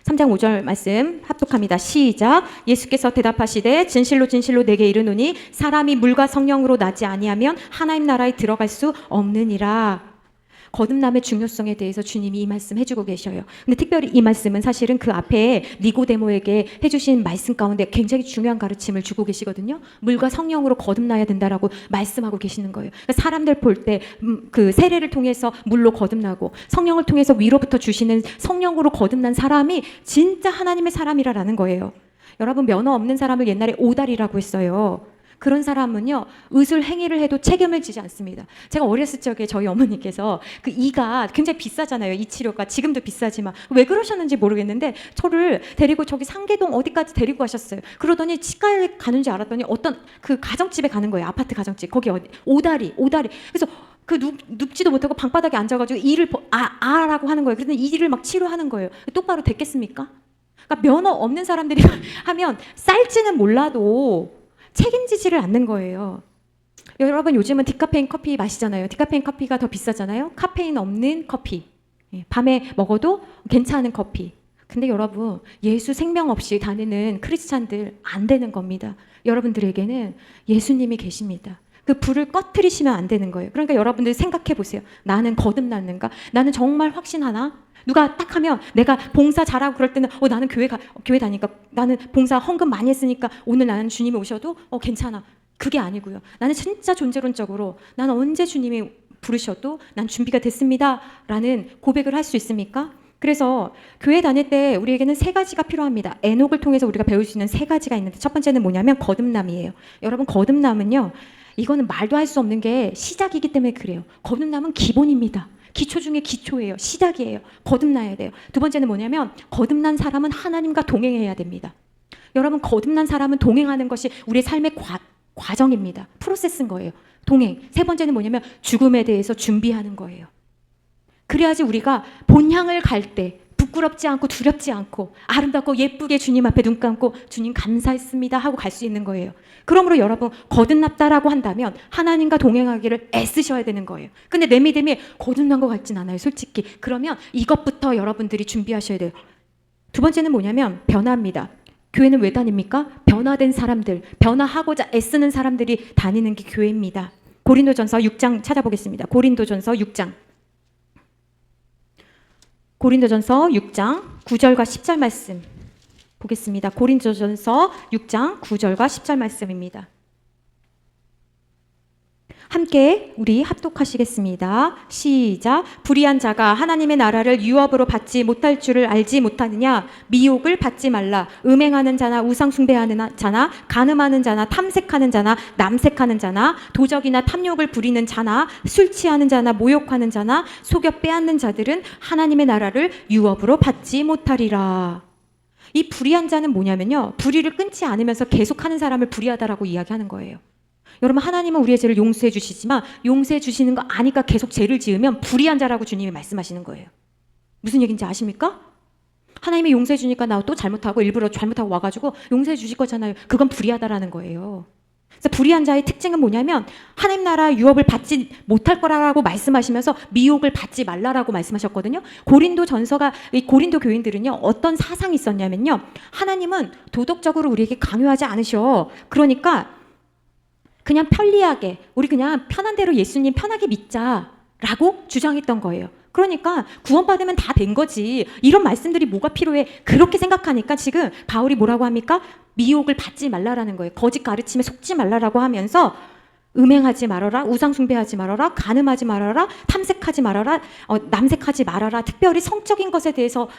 (3장 5절) 말씀 합독합니다. 시작. 예수께서 대답하시되 진실로 진실로 내게 이르노니 사람이 물과 성령으로 나지 아니하면 하나님 나라에 들어갈 수 없느니라. 거듭남의 중요성에 대해서 주님이 이 말씀 해주고 계셔요. 근데 특별히 이 말씀은 사실은 그 앞에 니고데모에게 해주신 말씀 가운데 굉장히 중요한 가르침을 주고 계시거든요. 물과 성령으로 거듭나야 된다라고 말씀하고 계시는 거예요. 그러니까 사람들 볼 때 그 세례를 통해서 물로 거듭나고 성령을 통해서 위로부터 주시는 성령으로 거듭난 사람이 진짜 하나님의 사람이라는 거예요. 여러분 면허 없는 사람을 옛날에 오다리라고 했어요. 그런 사람은요, 의술 행위를 해도 책임을 지지 않습니다. 제가 어렸을 적에 저희 어머니께서 그 이가 굉장히 비싸잖아요. 이 치료가 지금도 비싸지만 왜 그러셨는지 모르겠는데 저를 데리고 저기 상계동 어디까지 데리고 가셨어요. 그러더니 치과에 가는 줄 알았더니 어떤 그 가정집에 가는 거예요. 아파트 가정집. 거기 어디 오다리. 그래서 그 눕지도 못하고 방바닥에 앉아가지고 이를 라고 하는 거예요. 그래서 이를 막 치료하는 거예요. 똑바로 됐겠습니까? 그러니까 면허 없는 사람들이 하면 쌀지는 몰라도 책임지지를 않는 거예요. 여러분 요즘은 디카페인 커피 마시잖아요. 디카페인 커피가 더 비싸잖아요. 카페인 없는 커피. 밤에 먹어도 괜찮은 커피. 근데 여러분 예수 생명 없이 다니는 크리스찬들 안 되는 겁니다. 여러분들에게는 예수님이 계십니다. 그 불을 꺼트리시면 안 되는 거예요. 그러니까 여러분들 생각해 보세요. 나는 거듭났는가? 나는 정말 확신하나? 누가 딱 하면 내가 봉사 잘하고 그럴 때는 나는 교회 다니니까 나는 봉사 헌금 많이 했으니까 오늘 나는 주님이 오셔도 괜찮아. 그게 아니고요. 나는 진짜 존재론적으로 나는 언제 주님이 부르셔도 난 준비가 됐습니다 라는 고백을 할 수 있습니까? 그래서 교회 다닐 때 우리에게는 세 가지가 필요합니다. 에녹을 통해서 우리가 배울 수 있는 세 가지가 있는데 첫 번째는 뭐냐면 거듭남이에요. 여러분 거듭남은요, 이거는 말도 할 수 없는 게 시작이기 때문에 그래요. 거듭남은 기본입니다. 기초 중에 기초예요. 시작이에요. 거듭나야 돼요. 두 번째는 뭐냐면 거듭난 사람은 하나님과 동행해야 됩니다. 여러분 거듭난 사람은 동행하는 것이 우리의 삶의 과정입니다. 프로세스인 거예요. 동행. 세 번째는 뭐냐면 죽음에 대해서 준비하는 거예요. 그래야지 우리가 본향을 갈 때 부끄럽지 않고 두렵지 않고 아름답고 예쁘게 주님 앞에 눈 감고 주님 감사했습니다 하고 갈 수 있는 거예요. 그러므로 여러분 거듭났다라고 한다면 하나님과 동행하기를 애쓰셔야 되는 거예요. 근데 내 믿음이 거듭난 것 같진 않아요, 솔직히. 그러면 이것부터 여러분들이 준비하셔야 돼요. 두 번째는 뭐냐면 변화입니다. 교회는 왜 다닙니까? 변화된 사람들, 변화하고자 애쓰는 사람들이 다니는 게 교회입니다. 고린도전서 6장 찾아보겠습니다. 고린도전서 6장 9절과 10절 말씀 보겠습니다. 고린도전서 6장 9절과 10절 말씀입니다. 함께 우리 합독하시겠습니다. 시작. 불의한 자가 하나님의 나라를 유업으로 받지 못할 줄을 알지 못하느냐? 미혹을 받지 말라. 음행하는 자나 우상 숭배하는 자나 간음하는 자나 탐색하는 자나 남색하는 자나 도적이나 탐욕을 부리는 자나 술 취하는 자나 모욕하는 자나 속여 빼앗는 자들은 하나님의 나라를 유업으로 받지 못하리라. 이 불의한 자는 뭐냐면요, 불의를 끊지 않으면서 계속하는 사람을 불의하다라고 이야기하는 거예요. 여러분 하나님은 우리의 죄를 용서해 주시지만 용서해 주시는 거 아니까 계속 죄를 지으면 불의한 자라고 주님이 말씀하시는 거예요. 무슨 얘기인지 아십니까? 하나님이 용서해 주니까 나 또 잘못하고 일부러 잘못하고 와가지고 용서해 주실 거잖아요. 그건 불의하다라는 거예요. 그래서 불의한 자의 특징은 뭐냐면 하나님 나라 유업을 받지 못할 거라고 말씀하시면서 미혹을 받지 말라라고 말씀하셨거든요. 고린도 교인들은요 어떤 사상이 있었냐면요, 하나님은 도덕적으로 우리에게 강요하지 않으셔. 그러니까 그냥 편리하게 우리 그냥 편한 대로 예수님 편하게 믿자라고 주장했던 거예요. 그러니까 구원받으면 다 된 거지. 이런 말씀들이 뭐가 필요해. 그렇게 생각하니까 지금 바울이 뭐라고 합니까? 미혹을 받지 말라라는 거예요. 거짓 가르침에 속지 말라라고 하면서 음행하지 말아라, 우상 숭배하지 말아라, 간음하지 말아라, 탐색하지 말아라, 남색하지 말아라. 특별히 성적인 것에 대해서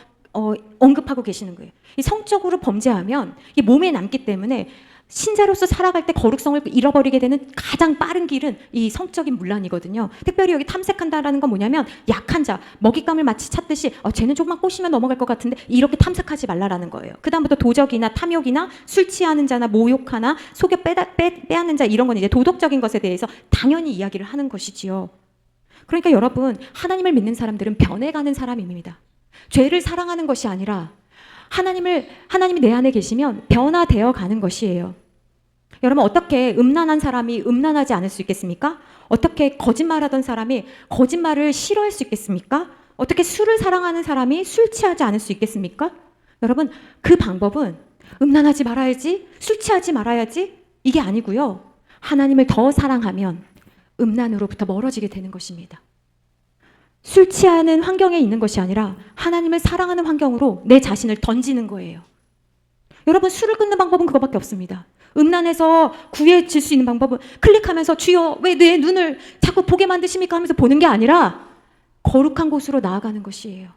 언급하고 계시는 거예요. 이 성적으로 범죄하면 이게 몸에 남기 때문에 신자로서 살아갈 때 거룩성을 잃어버리게 되는 가장 빠른 길은 이 성적인 문란이거든요. 특별히 여기 탐색한다라는 건 뭐냐면 약한 자, 먹잇감을 마치 찾듯이 쟤는 조금만 꼬시면 넘어갈 것 같은데 이렇게 탐색하지 말라라는 거예요. 그 다음부터 도적이나 탐욕이나 술 취하는 자나 모욕하나 속여 빼앗는 자 이런 건 이제 도덕적인 것에 대해서 당연히 이야기를 하는 것이지요. 그러니까 여러분 하나님을 믿는 사람들은 변해가는 사람입니다. 죄를 사랑하는 것이 아니라 하나님이 내 안에 계시면 변화되어 가는 것이에요. 여러분 어떻게 음란한 사람이 음란하지 않을 수 있겠습니까? 어떻게 거짓말하던 사람이 거짓말을 싫어할 수 있겠습니까? 어떻게 술을 사랑하는 사람이 술 취하지 않을 수 있겠습니까? 여러분 그 방법은 음란하지 말아야지, 술 취하지 말아야지 이게 아니고요. 하나님을 더 사랑하면 음란으로부터 멀어지게 되는 것입니다. 술 취하는 환경에 있는 것이 아니라 하나님을 사랑하는 환경으로 내 자신을 던지는 거예요. 여러분 술을 끊는 방법은 그거밖에 없습니다. 음란에서 구해질 수 있는 방법은 클릭하면서 주여 왜 내 눈을 자꾸 보게 만드십니까 하면서 보는 게 아니라 거룩한 곳으로 나아가는 것이에요.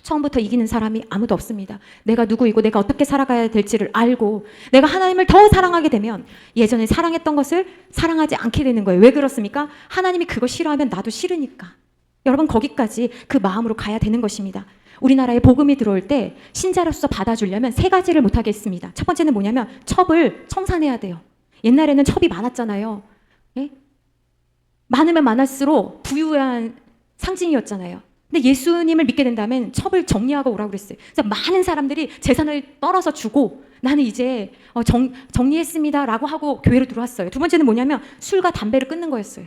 처음부터 이기는 사람이 아무도 없습니다. 내가 누구이고 내가 어떻게 살아가야 될지를 알고 내가 하나님을 더 사랑하게 되면 예전에 사랑했던 것을 사랑하지 않게 되는 거예요. 왜 그렇습니까? 하나님이 그거 싫어하면 나도 싫으니까. 여러분 거기까지 그 마음으로 가야 되는 것입니다. 우리나라에 복음이 들어올 때 신자로서 받아주려면 세 가지를 못하겠습니다. 첫 번째는 뭐냐면 첩을 청산해야 돼요. 옛날에는 첩이 많았잖아요. 예? 많으면 많을수록 부유한 상징이었잖아요. 근데 예수님을 믿게 된다면 첩을 정리하고 오라고 그랬어요. 그래서 많은 사람들이 재산을 떨어서 주고 나는 이제 정리했습니다라고 하고 교회로 들어왔어요. 두 번째는 뭐냐면 술과 담배를 끊는 거였어요.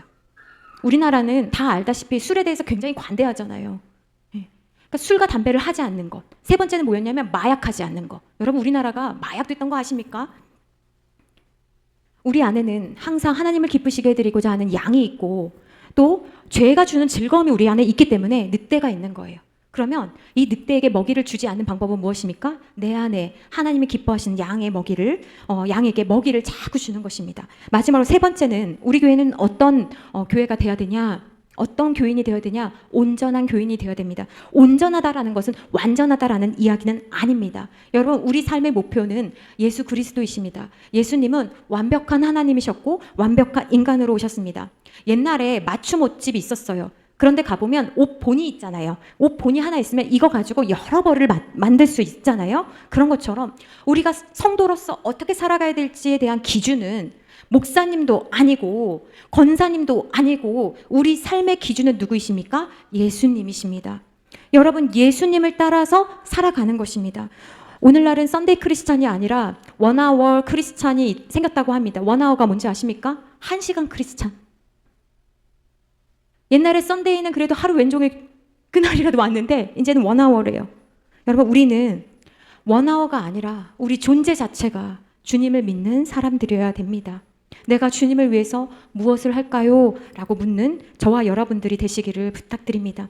우리나라는 다 알다시피 술에 대해서 굉장히 관대하잖아요. 그러니까 술과 담배를 하지 않는 것. 세 번째는 뭐였냐면 마약하지 않는 것. 여러분 우리나라가 마약도 있던 거 아십니까? 우리 안에는 항상 하나님을 기쁘시게 해드리고자 하는 양이 있고 또 죄가 주는 즐거움이 우리 안에 있기 때문에 늑대가 있는 거예요. 그러면 이 늑대에게 먹이를 주지 않는 방법은 무엇입니까? 내 안에 하나님이 기뻐하시는 양에게 먹이를 자꾸 주는 것입니다. 마지막으로 세 번째는 우리 교회는 어떤 교회가 되어야 되냐? 어떤 교인이 되어야 되냐? 온전한 교인이 되어야 됩니다. 온전하다라는 것은 완전하다라는 이야기는 아닙니다. 여러분 우리 삶의 목표는 예수 그리스도이십니다. 예수님은 완벽한 하나님이셨고 완벽한 인간으로 오셨습니다. 옛날에 맞춤 옷집이 있었어요. 그런데 가보면 옷 본이 있잖아요. 옷 본이 하나 있으면 이거 가지고 여러 벌을 만들 수 있잖아요. 그런 것처럼 우리가 성도로서 어떻게 살아가야 될지에 대한 기준은 목사님도 아니고 권사님도 아니고 우리 삶의 기준은 누구이십니까? 예수님이십니다. 여러분 예수님을 따라서 살아가는 것입니다. 오늘날은 썬데이 크리스찬이 아니라 원아워 크리스찬이 생겼다고 합니다. 원아워가 뭔지 아십니까? 1시간 크리스찬. 옛날에 썬데이는 그래도 하루 왼종일 그날이라도 왔는데 이제는 원아워래요. 여러분 우리는 원아워가 아니라 우리 존재 자체가 주님을 믿는 사람들이어야 됩니다. 내가 주님을 위해서 무엇을 할까요? 라고 묻는 저와 여러분들이 되시기를 부탁드립니다.